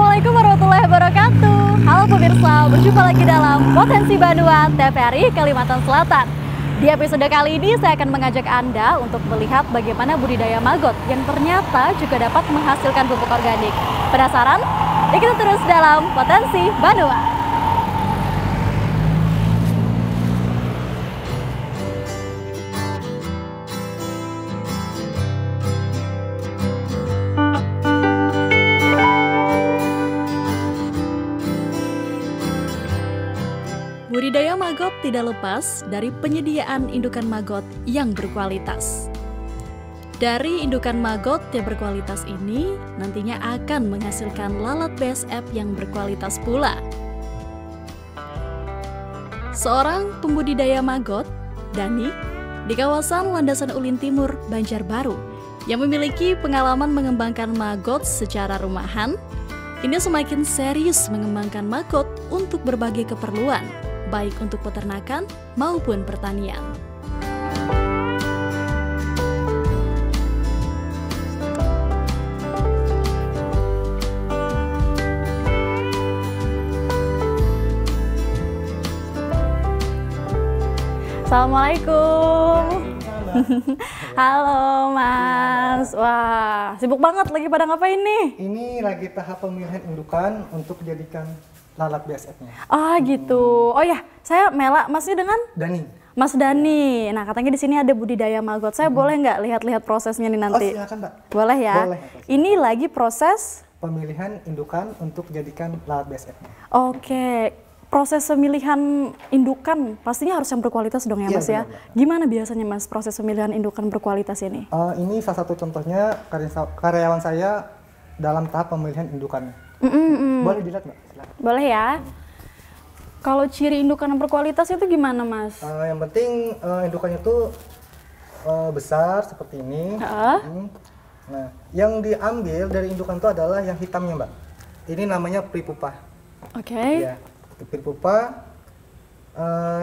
Assalamualaikum warahmatullahi wabarakatuh. Halo pemirsa, berjumpa lagi dalam Potensi Banua TVRI Kalimantan Selatan. Di episode kali ini saya akan mengajak Anda untuk melihat bagaimana budidaya maggot yang ternyata juga dapat menghasilkan pupuk organik. Penasaran? Ikuti terus dalam Potensi Banua. Budidaya maggot tidak lepas dari penyediaan indukan maggot yang berkualitas. Dari indukan maggot yang berkualitas ini, nantinya akan menghasilkan lalat BSF yang berkualitas pula. Seorang pembudidaya maggot, Dani, di kawasan Landasan Ulin Timur, Banjarbaru, yang memiliki pengalaman mengembangkan maggot secara rumahan, ini semakin serius mengembangkan maggot untuk berbagai keperluan, baik untuk peternakan maupun pertanian. Assalamualaikum. Halo Mas. Wah, sibuk banget lagi pada ngapain nih? Ini lagi tahap pemilihan indukan untuk dijadikan lalat BSF-nya. Ah gitu. Oh ya, saya Mela. Masnya dengan? Dani. Mas Dani. Nah, katanya di sini ada budidaya maggot. Saya boleh nggak lihat-lihat prosesnya nih nanti? Oh silakan Mbak. Boleh ya? Boleh. Ini lagi proses Pemilihan indukan untuk dijadikan lalat BSF-nya. Oke. Proses pemilihan indukan pastinya harus yang berkualitas dong ya Iya, Mas ya? benar. Gimana biasanya Mas proses pemilihan indukan berkualitas ini? Ini salah satu contohnya karyawan saya dalam tahap pemilihan indukannya. Boleh dilihat Mbak? Silakan. Boleh ya? Kalau ciri indukan yang berkualitas itu gimana Mas? Yang penting indukannya itu besar seperti ini. Nah, yang diambil dari indukan itu adalah yang hitamnya Mbak. Ini namanya pripupa. Oke. Ya, pripupa.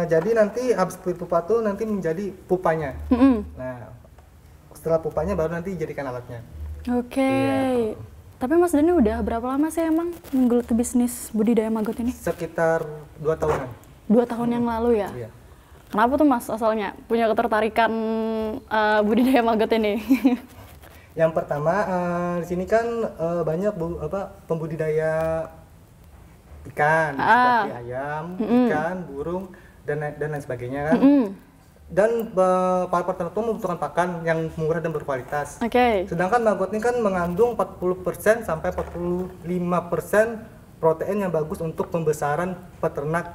Jadi nanti habis pripupa itu nanti menjadi pupanya. Nah, setelah pupanya baru nanti dijadikan alatnya. Oke. Iya. Tapi Mas Dani udah berapa lama sih emang menggeluti bisnis budidaya maggot ini? Sekitar 2 tahunan. 2 tahun yang lalu ya? Iya. Kenapa tuh Mas asalnya punya ketertarikan budidaya maggot ini? Yang pertama di sini kan banyak pembudidaya ikan seperti ayam, ikan, burung dan lain sebagainya kan. Dan para peternak itu membutuhkan pakan yang murah dan berkualitas. Oke. Sedangkan maggot ini kan mengandung 40% sampai 45% protein yang bagus untuk pembesaran peternak.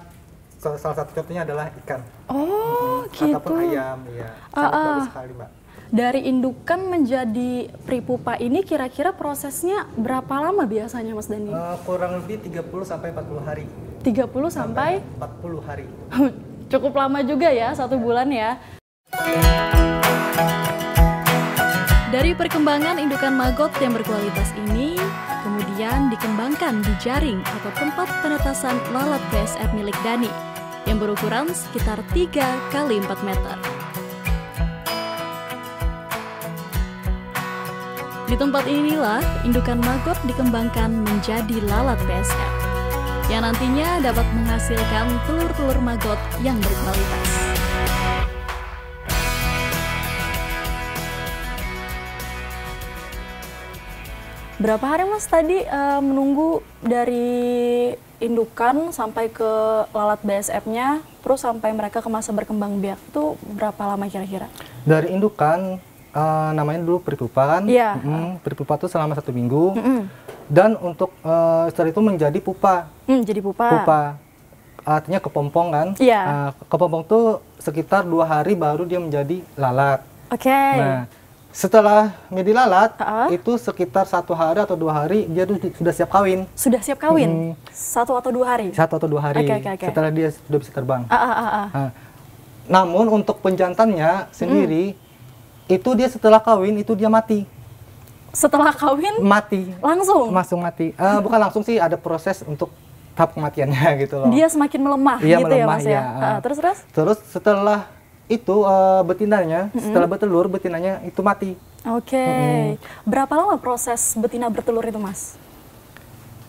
Salah satu contohnya adalah ikan. Oh, gitu. Ataupun ayam, ya. Sangat bagus sekali, Mbak. Dari indukan menjadi pripupa ini kira-kira prosesnya berapa lama biasanya Mas Dani? Kurang lebih 30 sampai 40 hari. 30 sampai 40 hari. Cukup lama juga ya, 1 bulan ya. Dari perkembangan indukan maggot yang berkualitas ini, kemudian dikembangkan di jaring atau tempat penetasan lalat BSF milik Dani yang berukuran sekitar 3 kali 4 meter. Di tempat inilah indukan maggot dikembangkan menjadi lalat BSF yang nantinya dapat menghasilkan telur-telur maggot yang berkualitas. Berapa hari Mas tadi menunggu dari indukan sampai ke lalat BSF-nya, terus sampai mereka ke masa berkembang biak itu berapa lama kira-kira? Dari indukan namanya dulu pripupa kan? Iya. Pripupa itu selama 1 minggu. Dan untuk setelah itu menjadi pupa. Jadi pupa. Pupa artinya kepompong kan? Iya. Kepompong tuh sekitar 2 hari baru dia menjadi lalat. Oke. Nah, setelah menjadi lalat itu sekitar 1 hari atau 2 hari dia tuh sudah siap kawin. Sudah siap kawin? 1 atau 2 hari? 1 atau 2 hari. Oke. Setelah dia sudah bisa terbang. Nah, namun untuk penjantannya sendiri itu dia setelah kawin itu dia mati. Setelah kawin? Mati. Langsung? Langsung mati. Bukan langsung sih, ada proses untuk tahap kematiannya gitu loh. Dia semakin melemah Iya, gitu melemah, ya Mas ya? ya. Terus setelah itu betinanya, setelah bertelur betinanya itu mati. Oke. Berapa lama proses betina bertelur itu Mas?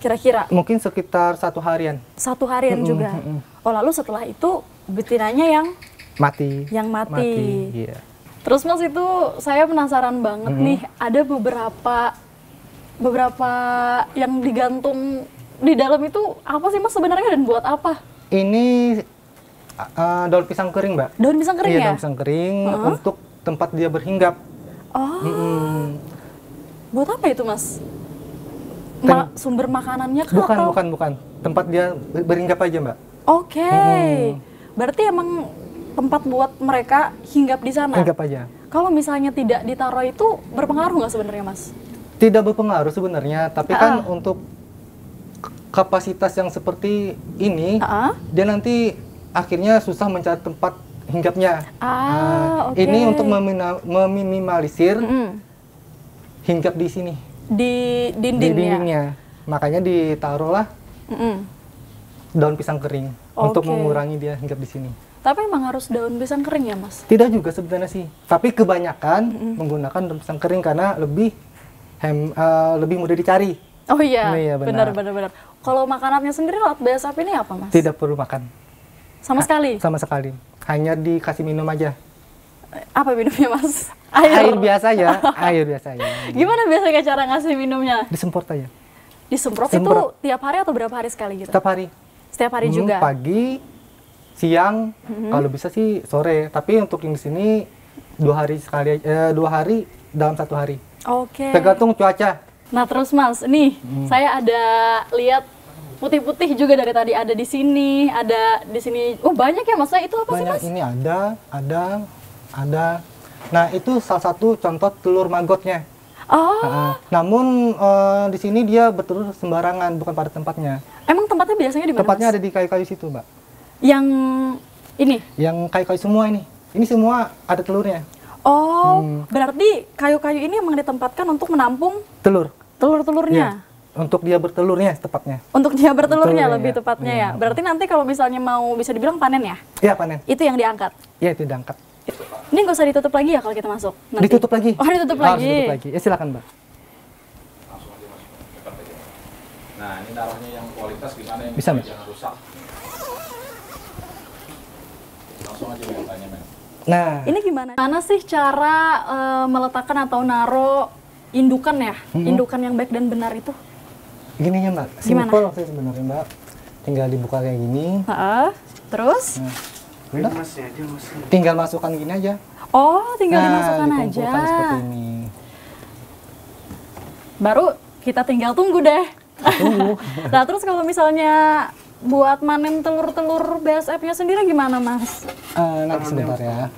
kira-kira? Mungkin sekitar 1 harian. 1 harian juga. Oh, lalu setelah itu betinanya yang Mati. Yang mati. Iya. Terus Mas, itu saya penasaran banget nih, ada beberapa yang digantung di dalam itu apa sih Mas sebenarnya dan buat apa? Ini daun pisang kering, Mbak. Daun pisang kering iya, ya? Daun pisang kering untuk tempat dia berhinggap. Oh. Buat apa itu Mas? Sumber makanannya kah? Bukan. Tempat dia berhinggap aja, Mbak. Oke. Berarti emang tempat buat mereka hinggap di sana? Hinggap aja. Kalau misalnya tidak ditaruh itu berpengaruh nggak sebenarnya Mas? Tidak berpengaruh sebenarnya, tapi kan untuk kapasitas yang seperti ini, dia nanti akhirnya susah mencari tempat hinggapnya. Ini untuk meminimalisir hinggap di sini. Di dindingnya. Makanya ditaruhlah daun pisang kering untuk mengurangi dia hinggap di sini. Tapi emang harus daun pisang kering ya Mas? Tidak juga sebenarnya sih. Tapi kebanyakan menggunakan daun pisang kering karena lebih mudah dicari. Oh iya, benar. Kalau makanannya sendiri laut BASF ini apa Mas? Tidak perlu makan. Sama sekali? Sama sekali. Hanya dikasih minum aja. Apa minumnya Mas? Air biasa ya. Air biasa ya. Gimana biasanya cara ngasih minumnya? Disemprot aja. Disemprot itu tiap hari atau berapa hari sekali gitu? Setiap hari. Setiap hari juga? Pagi, siang, kalau bisa sih sore. Tapi untuk yang di sini 2 hari sekali, 2 hari dalam 1 hari. Oke. Tergantung cuaca. Nah terus Mas, nih saya ada lihat putih-putih juga dari tadi, ada di sini, ada di sini. Oh banyak ya Mas, itu apa sih Mas? Ini ada. Nah itu salah satu contoh telur magotnya. Namun di sini dia bertelur sembarangan, bukan pada tempatnya. Emang tempatnya biasanya di mana? Tempatnya ada di kayu-kayu situ, Mbak. Yang ini? Yang kayu-kayu semua ini. Ini semua ada telurnya. Oh, berarti kayu-kayu ini emang ditempatkan untuk menampung telur-telurnya? Iya. Untuk dia bertelurnya tepatnya. Untuk dia bertelurnya lebih tepatnya ya. Berarti nanti kalau misalnya mau bisa dibilang panen ya? Iya, panen. Itu yang diangkat? Iya, itu diangkat. Ini nggak usah ditutup lagi ya kalau kita masuk? Nanti? Ditutup lagi. Oh, ditutup lagi. Harus ditutup lagi. Ya silakan, Mbak. Langsung aja masuk. Nah, ini darahnya yang kualitas gimana yang bisa, Mbak? Jangan rusak. Langsung aja tanya, Mbak. Nah, ini gimana sih cara meletakkan atau naro indukan ya? Indukan yang baik dan benar itu? Gini ya Mbak, simpel sih sebenarnya Mbak. Tinggal dibuka kayak gini. Terus? Udah. Tinggal masukkan gini aja. Oh, tinggal dimasukkan aja. Dikumpulkan seperti ini. Baru kita tinggal tunggu deh. Tunggu. Nah, terus kalau misalnya buat manen telur-telur BASF-nya sendiri gimana, Mas? Nanti sebentar ya.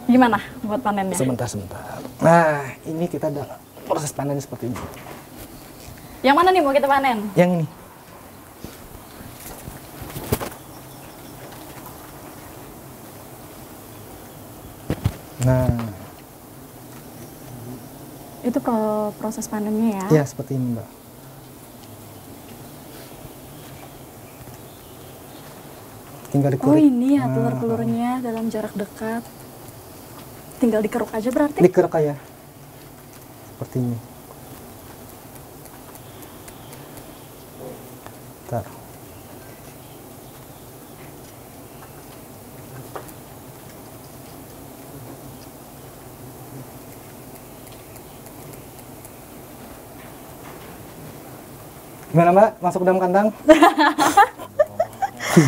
Gimana buat panennya? Sebentar. Nah, ini kita ada proses panen seperti ini. Yang mana nih mau kita panen? Yang ini. Nah, itu proses panennya ya? Ya, seperti ini, Mbak. Tinggal dikeruk. Oh, ini ya telur-telurnya dalam jarak dekat. Tinggal dikeruk aja berarti? Dikeruk aja. Seperti ini. Bentar. Gimana Mbak? Masuk dalam kandang?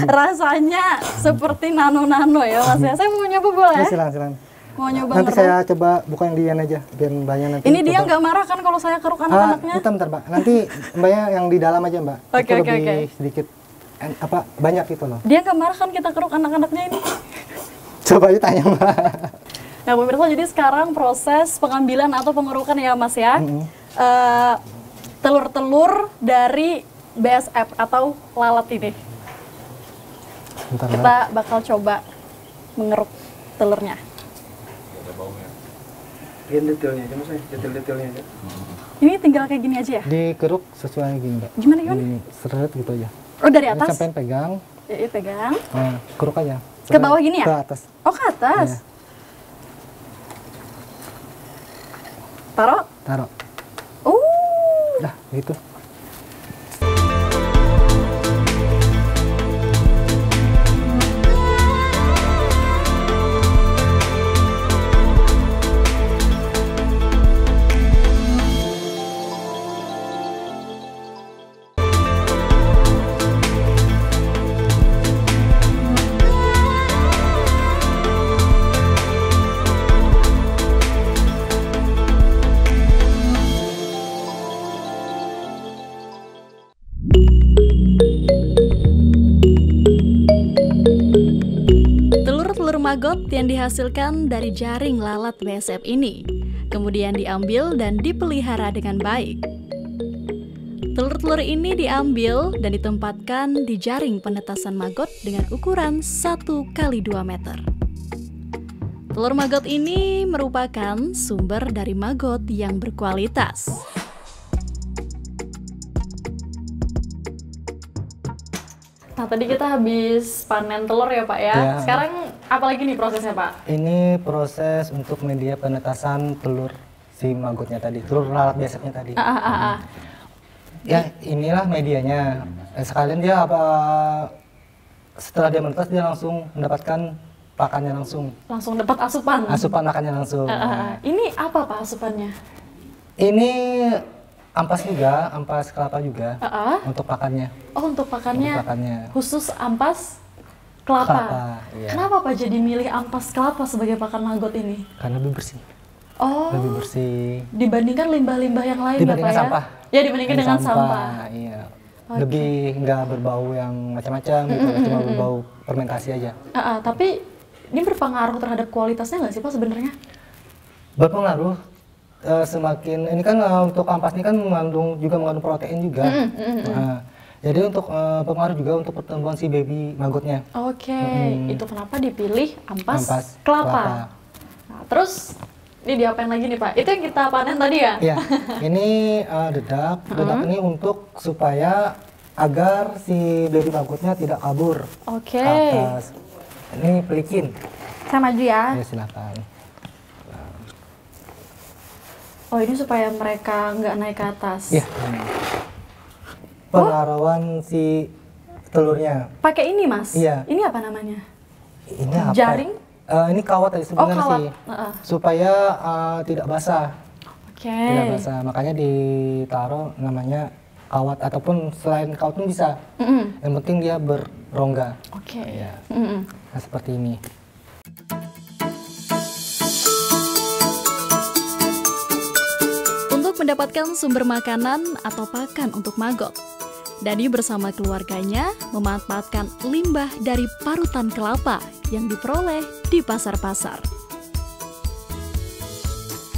Rasanya seperti nano-nano ya Mas ya. Saya mau nyoba boleh? Ya, silakan. Mau nyoba nanti saya coba buka yang Dian aja, biar Mbaknya nanti. Ini dia nggak marah kan kalau saya keruk anak-anaknya? Bentar Mbak, nanti Mbaknya yang di dalam aja Mbak. Oke. Sedikit banyak gitu loh. Dia nggak marah kan kita keruk anak-anaknya ini? Coba aja tanya Mbak. Nah pemirsa, jadi sekarang proses pengambilan atau pengerukan ya Mas ya. Telur-telur dari BASF atau lalat ini. Bentar, kita bakal coba mengeruk telurnya. Detailnya aja Mas, detail-detailnya aja. Ini tinggal kayak gini aja ya? Dikeruk sesuai gini Mbak. Gimana? Ini seret gitu aja. Oh dari atas? Sampai pegang. Ya, pegang. Nah, keruk aja. Ke bawah gini ya? Ke atas. Oh ke atas? Iya. Taruh? Taruh. Dah, gitu. Telur maggot yang dihasilkan dari jaring lalat BSF ini kemudian diambil dan dipelihara dengan baik. Telur-telur ini diambil dan ditempatkan di jaring penetasan maggot dengan ukuran 1x2 meter. Telur maggot ini merupakan sumber dari maggot yang berkualitas. Nah, tadi kita habis panen telur ya Pak ya. Ya. Sekarang apa lagi nih prosesnya Pak? Ini proses untuk media penetasan telur si magotnya tadi, telur lalat biasanya tadi. Ya, inilah medianya. Sekalian dia setelah dia menetas dia langsung mendapatkan pakannya langsung. Langsung dapat asupan. Asupan makannya langsung. Ini apa Pak asupannya? Ini ampas juga, ampas kelapa juga untuk pakannya. Oh, untuk pakannya. Untuk pakannya. Khusus ampas kelapa. Iya. Kenapa Pak jadi milih ampas kelapa sebagai pakan maggot ini? Karena lebih bersih. Oh. Lebih bersih. Dibandingkan limbah-limbah yang lain ya Pak Dibandingkan ya? sampah. Ya, dibandingkan dengan sampah. Iya. Oke. Lebih nggak berbau yang macam-macam gitu, cuma berbau fermentasi aja. Tapi ini berpengaruh terhadap kualitasnya nggak sih Pak sebenarnya? Berpengaruh. Semakin ini kan untuk ampas ini kan mengandung protein juga. Jadi untuk pengaruh juga untuk pertumbuhan si baby magotnya. Oke, itu kenapa dipilih ampas, kelapa. Nah, terus ini diapain lagi nih Pak? Itu yang kita panen tadi ya? Iya, ini dedak. Dedak ini untuk supaya agar si baby magotnya tidak kabur Oke. ke atas. Ini pelikin. Saya maju ya. Ya silakan. Oh, ini supaya mereka nggak naik ke atas. Iya. Pengaruan si telurnya. Pakai ini Mas? Iya. Ini apa namanya? Ini apa? Jaring? Ini kawat ya sebenarnya kawat. sih. Supaya tidak basah. Oke. Tidak basah. Makanya ditaruh namanya kawat ataupun selain kawat pun bisa. Yang penting dia berongga. Oke. Ya. Nah, seperti ini. Untuk mendapatkan sumber makanan atau pakan untuk maggot, Dani bersama keluarganya memanfaatkan limbah dari parutan kelapa yang diperoleh di pasar-pasar.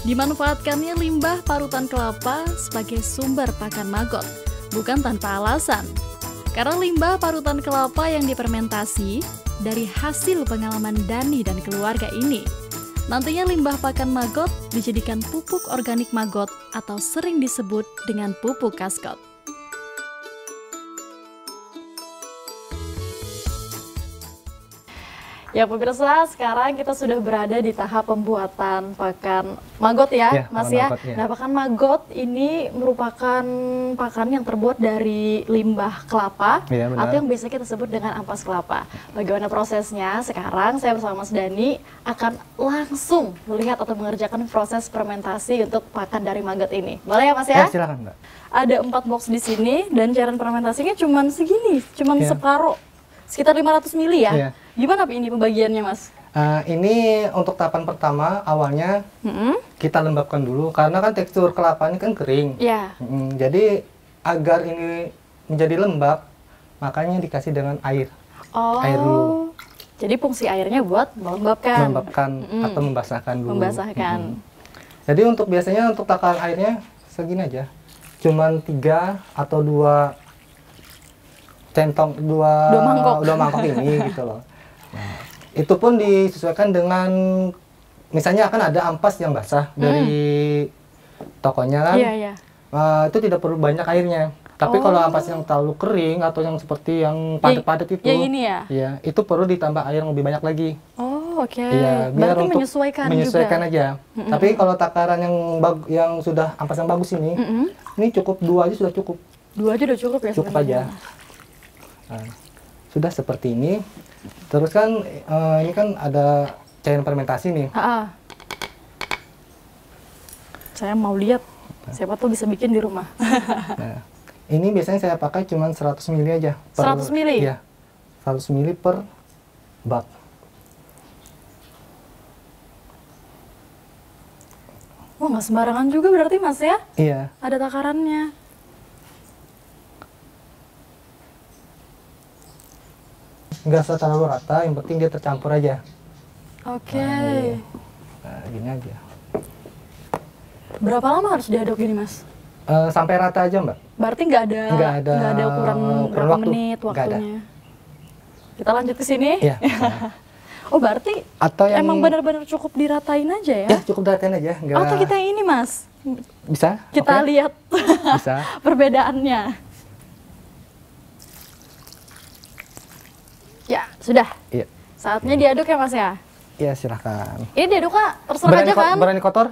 Dimanfaatkannya limbah parutan kelapa sebagai sumber pakan maggot, bukan tanpa alasan. Karena limbah parutan kelapa yang difermentasi dari hasil pengalaman Dani dan keluarga ini. Nantinya limbah pakan maggot dijadikan pupuk organik maggot atau sering disebut dengan pupuk kaskot. Ya pemirsa, sekarang kita sudah berada di tahap pembuatan pakan maggot ya, Mas ya. Maggot, ya. Nah, pakan maggot ini merupakan pakan yang terbuat dari limbah kelapa atau yang biasa kita sebut dengan ampas kelapa. Bagaimana prosesnya? Sekarang saya bersama Mas Dani akan langsung melihat atau mengerjakan proses fermentasi untuk pakan dari maggot ini. Boleh ya Mas ya? Ya silakan Mbak. Ada 4 box di sini dan cairan fermentasinya cuman segini, cuman separuh, sekitar 500 ml ya. Iya. Gimana ini pembagiannya Mas? Ini untuk tahapan pertama awalnya kita lembabkan dulu karena kan tekstur kelapa ini kan kering. Ya. Jadi agar ini menjadi lembab makanya dikasih dengan air. Air dulu. Jadi fungsi airnya buat melembabkan. Atau membasahkan dulu. Membasahkan. Jadi untuk biasanya untuk takaran airnya segini aja. Cuman 3 atau 2 centong, 2 mangkok ini gitu loh. Nah, itu pun disesuaikan dengan misalnya akan ada ampas yang basah dari tokonya kan. Iya. Itu tidak perlu banyak airnya. Tapi kalau ampas yang terlalu kering atau yang seperti yang padat-padat itu, yang ini ya? Iya, itu perlu ditambah air yang lebih banyak lagi. oke. Iya, biar Berarti untuk menyesuaikan juga. aja. Tapi kalau takaran yang sudah ampas yang bagus ini cukup 2 aja sudah cukup. 2 aja udah cukup ya? Cukup sebenarnya? aja. Nah, sudah seperti ini. Terus kan ini kan ada cairan fermentasi nih. Saya mau lihat. Siapa tuh bisa bikin di rumah. Nah, ini biasanya saya pakai cuma 100 ml aja. 100 ml? Iya. 100 ml per bak. Wah, nggak sembarangan juga berarti Mas ya? Iya. Ada takarannya. Nggak usah terlalu rata, yang penting dia tercampur aja. Oke. Nah, gini aja. Berapa lama harus diaduk ini Mas? Sampai rata aja, Mbak. Berarti nggak ada ukuran berapa waktu. menit waktunya? Kita lanjut ke sini? Iya. Oh, berarti Atau yang emang benar-benar cukup diratain aja ya? Ya, cukup diratain aja. Nggak... Atau kita yang ini Mas? Bisa? Kita Oke. lihat Bisa. perbedaannya. Ya, sudah. Iya. Saatnya diaduk ya Mas ya? Iya, silahkan. Ini diaduknya terserah aja kan? Berani kotor?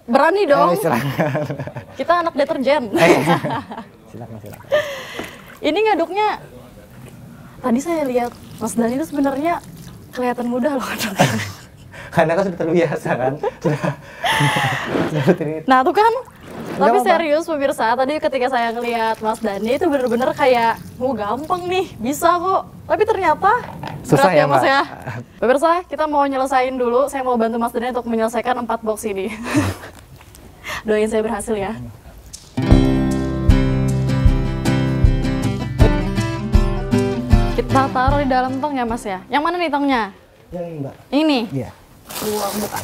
Berani dong. Silahkan. Kita anak deterjen. Silahkan. Ini ngaduknya, tadi saya lihat Mas Dani itu sebenarnya kelihatan mudah loh. Karena kan sudah terbiasa kan. Nah tuh kan, tapi apa-apa. serius pemirsa, tadi ketika saya ngelihat Mas Dani itu bener-bener kayak, gampang nih, bisa kok. Tapi ternyata Susah berat ya, Mas Mbak. ya. Pemirsa, kita mau nyelesain dulu, saya mau bantu Mas Dani untuk menyelesaikan 4 box ini. Doain saya berhasil ya. Kita taruh di dalam tong ya Mas ya. Yang mana nih tongnya? Yang ini, Mbak. Ini? Iya. Buka.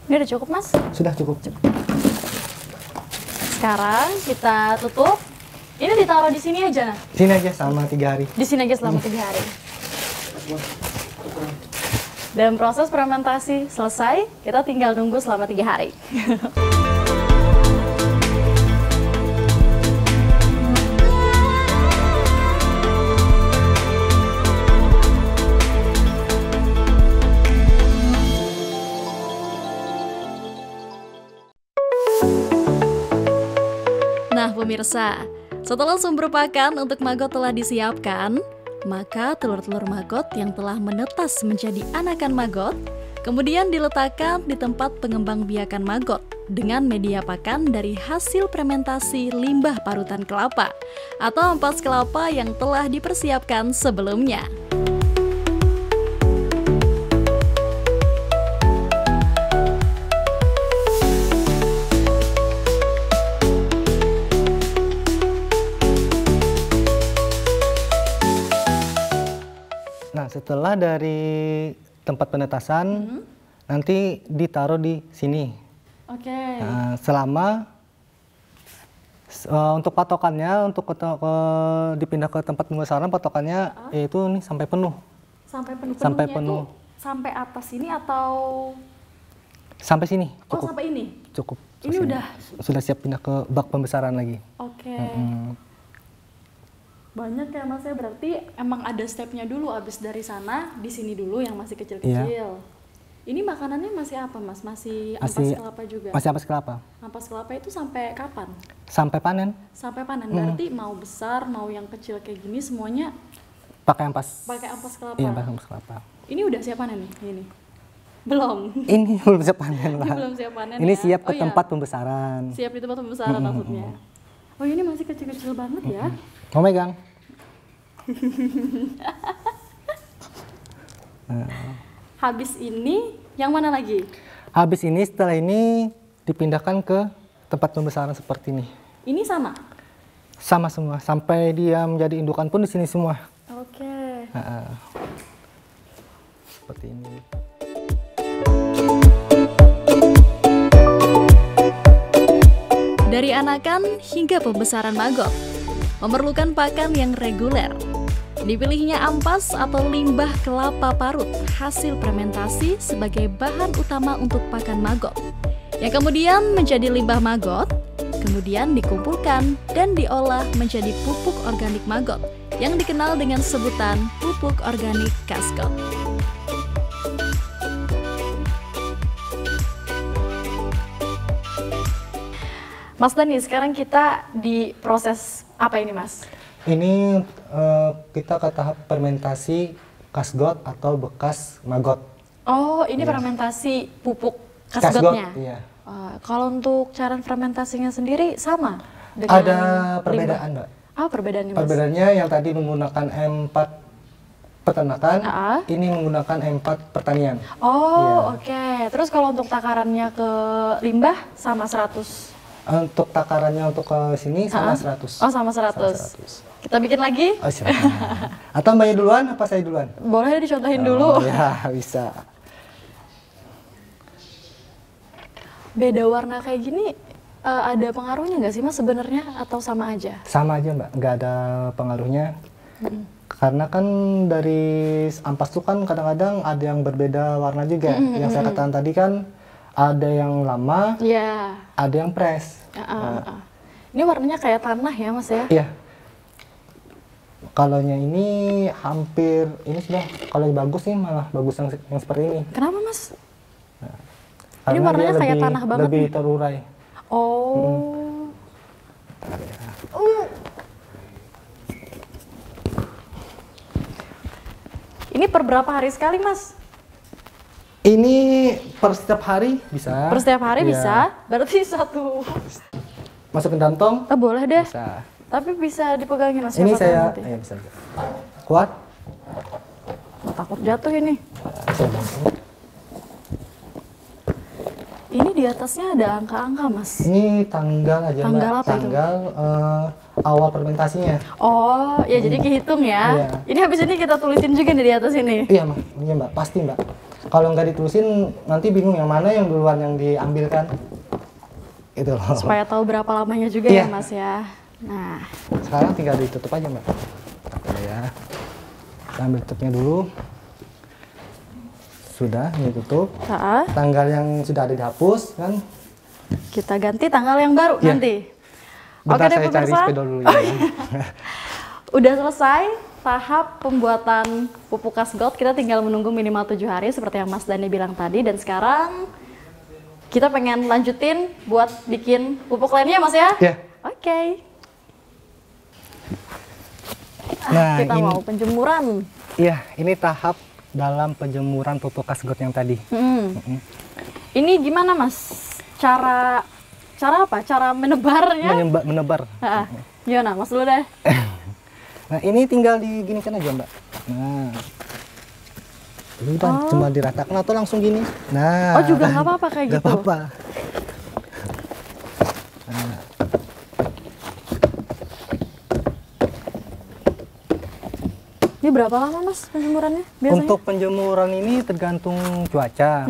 Ini udah cukup Mas? Sudah cukup. Sekarang kita tutup. Ini ditaruh di sini aja. Sini aja selama 3 hari. Di sini aja selama 3 hari. Dan proses fermentasi selesai, kita tinggal nunggu selama 3 hari. Nah pemirsa, setelah sumber pakan untuk maggot telah disiapkan, maka telur-telur maggot yang telah menetas menjadi anakan maggot kemudian diletakkan di tempat pengembang biakan maggot dengan media pakan dari hasil fermentasi limbah parutan kelapa atau ampas kelapa yang telah dipersiapkan sebelumnya. Nah, setelah dari tempat penetasan, nanti ditaruh di sini. Oke. Nah, selama untuk patokannya, untuk dipindah ke tempat pembesaran, patokannya yaitu nih sampai penuh. Sampai penuh. Sampai Penuhnya penuh. itu sampai atas ini atau Sampai sini, oh cukup. sampai ini? Cukup. Ini Sini. udah. Sudah siap pindah ke bak pembesaran lagi. Oke. Banyak ya Mas ya, berarti emang ada stepnya dulu, abis dari sana di sini dulu yang masih kecil-kecil. Iya. Ini makanannya masih apa Mas? Masih ampas Masih kelapa juga? Masih ampas kelapa. Ampas kelapa itu sampai kapan? Sampai panen Sampai panen, berarti mau besar, mau yang kecil kayak gini semuanya pakai ampas. pakai ampas kelapa? Iya, pakai ampas kelapa. Ini udah siap panen nih? Ini? Belum? Ini belum siap panen Ini lah. belum siap panen Ini ya? siap ke Oh, iya. tempat pembesaran. Siap di tempat pembesaran maksudnya? Oh ini masih kecil-kecil banget ya? Mau megang? Habis ini yang mana lagi? Habis ini, setelah ini dipindahkan ke tempat pembesaran seperti ini. Ini sama? Sama semua, sampai dia menjadi indukan pun di sini semua. Oke. Seperti ini. Dari anakan hingga pembesaran maggot, memerlukan pakan yang reguler. Dipilihnya ampas atau limbah kelapa parut hasil fermentasi sebagai bahan utama untuk pakan maggot, yang kemudian menjadi limbah maggot, kemudian dikumpulkan dan diolah menjadi pupuk organik maggot yang dikenal dengan sebutan pupuk organik Kasgot. Mas Dani, sekarang kita di proses apa ini, Mas? Ini kita ke tahap fermentasi kasgot atau bekas maggot. Oh, ini fermentasi pupuk kasgotnya. Iya. Kalau untuk cara fermentasinya sendiri sama dengan Ada perbedaan, Mbak. Perbedaannya, Mas? Perbedaannya yang tadi menggunakan M4 peternakan, ini menggunakan M4 pertanian. Oh, oke. Terus kalau untuk takarannya ke limbah sama 100? Untuk takarannya untuk ke sini sama 100. Oh, sama 100. Kita bikin lagi? Oh, silakan. Atau Mbaknya duluan, apa saya duluan? Boleh dicontohin dulu. Ya, bisa. Beda warna kayak gini, ada pengaruhnya nggak sih, Mas, sebenarnya? Atau sama aja? Sama aja, Mbak. Nggak ada pengaruhnya. Karena kan dari ampas itu kan kadang-kadang ada yang berbeda warna juga. Yang saya katakan tadi kan ada yang lama, ada yang fresh. Ini warnanya kayak tanah ya, Mas ya? Iya. Kalaunya ini hampir, ini sudah, kalau bagus nih malah bagus yang seperti ini. Kenapa, Mas? Nah, ini warnanya kayak tanah banget lebih nih. terurai. Oh. Ini per berapa hari sekali, Mas? Ini per setiap hari bisa. Per setiap hari Iya. bisa? Berarti satu. Masuk ke kantong? Boleh deh. Bisa. Tapi bisa dipegangin, Mas? Ini siapa tahu saya, nanti. ya bisa. Kuat? Takut jatuh ini. Saya bantu. Ini di atasnya ada angka-angka, Mas. Ini tanggal aja, Tanggal Mbak. apa itu? Tanggal awal fermentasinya. Oh, ya jadi kehitung ya. Iya. Ini habis ini kita tulisin juga nih di atas ini. Iya, Mbak. Iya, Mbak. Pasti, Mbak. Kalau nggak ditulisin, nanti bingung yang mana yang duluan yang diambilkan. Itu loh. Supaya tahu berapa lamanya juga Iya. ya, Mas ya. Nah, Sekarang tinggal ditutup aja, Mbak. Ya. Kita ambil tutupnya dulu. Sudah, ini tutup. Tanggal yang sudah ada dihapus, kan? kita ganti tanggal yang baru Iya. nanti. Bentar, deh, saya cari pemirsa. spidol dulu. Ya. Udah selesai tahap pembuatan pupuk Kasgot. Kita tinggal menunggu minimal 7 hari seperti yang Mas Dani bilang tadi. Dan sekarang kita pengen lanjutin buat bikin pupuk lainnya, Mas ya? Iya. Oke. Nah, Kita ini, mau penjemuran. iya, ini tahap dalam penjemuran pupuk Kasgot yang tadi. Ini gimana, Mas? Cara apa? Cara menebarnya? Menebar. Gimana, Mas dulu deh. Nah, ini tinggal diginikan aja, Mbak. Nah, ini udah cuma diratakan atau langsung gini. Nah, juga nggak apa-apa kayak nggak gitu? apa-apa. Ini berapa lama, Mas, penjemurannya biasanya? Untuk penjemuran ini tergantung cuaca.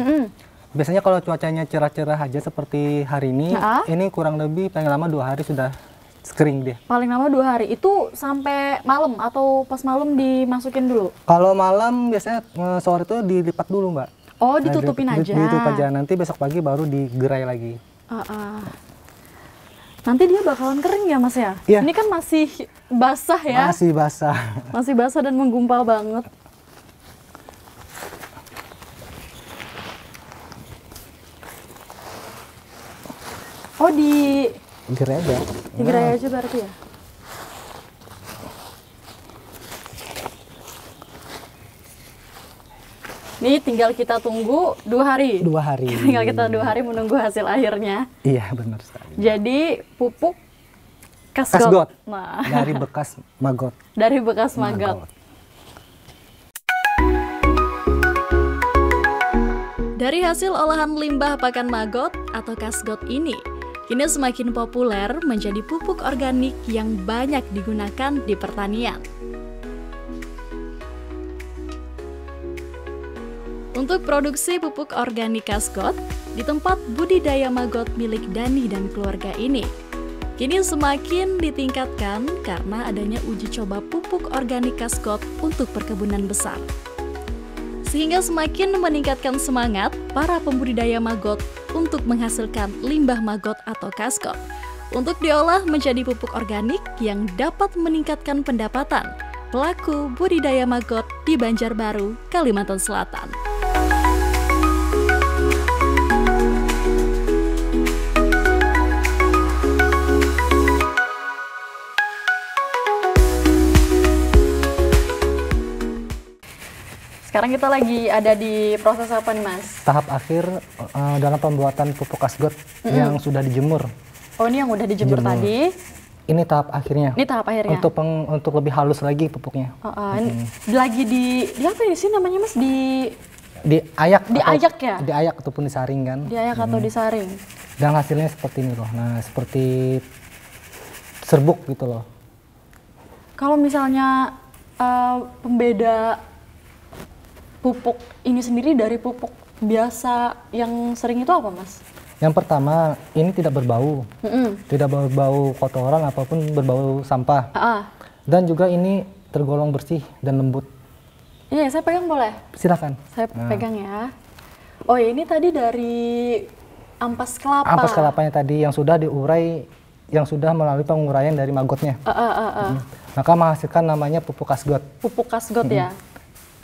Biasanya kalau cuacanya cerah-cerah aja seperti hari ini kurang lebih paling lama 2 hari sudah kering dia. Paling lama 2 hari. Itu sampai malam atau pas malam dimasukin dulu? Kalau malam biasanya sore itu dilipat dulu, Mbak. Oh, ditutupin aja? Ditutup aja, nanti besok pagi baru digerai lagi. Nanti dia bakalan kering ya, Mas ya? Iya. Ini kan masih basah ya? Masih basah. Masih basah dan menggumpal banget. Oh, Gerai aja. digerai aja berarti ya? Ini tinggal kita tunggu 2 hari. 2 hari. Tinggal kita 2 hari menunggu hasil akhirnya. Iya, benar sekali. Jadi pupuk Kasgot. Kasgot. Nah, Dari bekas maggot. dari bekas maggot. Dari hasil olahan limbah pakan maggot atau kasgot ini, kini semakin populer menjadi pupuk organik yang banyak digunakan di pertanian. Untuk produksi pupuk organik kasgot di tempat budidaya maggot milik Dani dan keluarga ini, kini semakin ditingkatkan karena adanya uji coba pupuk organik Kasgot untuk perkebunan besar. Sehingga semakin meningkatkan semangat para pembudidaya maggot untuk menghasilkan limbah maggot atau Kasgot untuk diolah menjadi pupuk organik yang dapat meningkatkan pendapatan pelaku budidaya maggot di Banjarbaru, Kalimantan Selatan. Sekarang kita lagi ada di proses apa nih, Mas? Tahap akhir dalam pembuatan pupuk Kasgot yang sudah dijemur. Oh, ini yang udah dijemur tadi. Ini tahap akhirnya. Ini tahap akhirnya. Untuk lebih halus lagi pupuknya. Lagi di apa sih namanya, Mas? Diayak. Diayak ya? Diayak ataupun disaring kan. Diayak atau disaring. Dan hasilnya seperti ini loh. Nah, seperti serbuk gitu loh. Kalau misalnya pembeda pupuk ini sendiri dari pupuk biasa yang sering itu apa, Mas? Yang pertama, ini tidak berbau. Tidak berbau kotoran apapun, berbau sampah. Dan juga ini tergolong bersih dan lembut. Iya, saya pegang boleh? Silakan. Saya pegang ya. Oh, ini tadi dari ampas kelapa. Ampas kelapanya tadi yang sudah diurai, yang sudah melalui penguraian dari maggotnya. Maka menghasilkan namanya pupuk Kasgot. Pupuk Kasgot ya?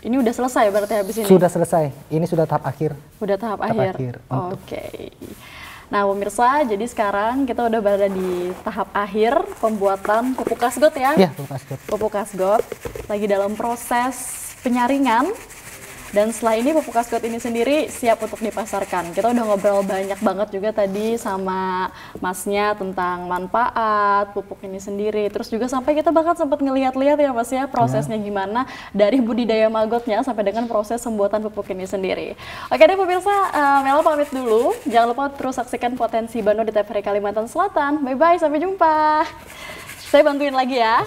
Ini udah selesai berarti habis ini? Sudah selesai. Ini sudah tahap akhir. Udah tahap akhir. Oke. Nah, pemirsa, jadi sekarang kita udah berada di tahap akhir pembuatan pupuk Kasgot ya? Iya, pupuk Kasgot. Pupuk Kasgot lagi dalam proses penyaringan. Dan setelah ini pupuk Kasgot ini sendiri siap untuk dipasarkan. Kita udah ngobrol banyak banget juga tadi sama Masnya tentang manfaat pupuk ini sendiri. Terus juga sampai kita bahkan sempat ngelihat-lihat ya Mas ya prosesnya gimana dari budidaya maggotnya sampai dengan proses pembuatan pupuk ini sendiri. Oke deh pemirsa, Mela pamit dulu. Jangan lupa terus saksikan Potensi Bandung di TVRI Kalimantan Selatan. Bye-bye, sampai jumpa. Saya bantuin lagi ya.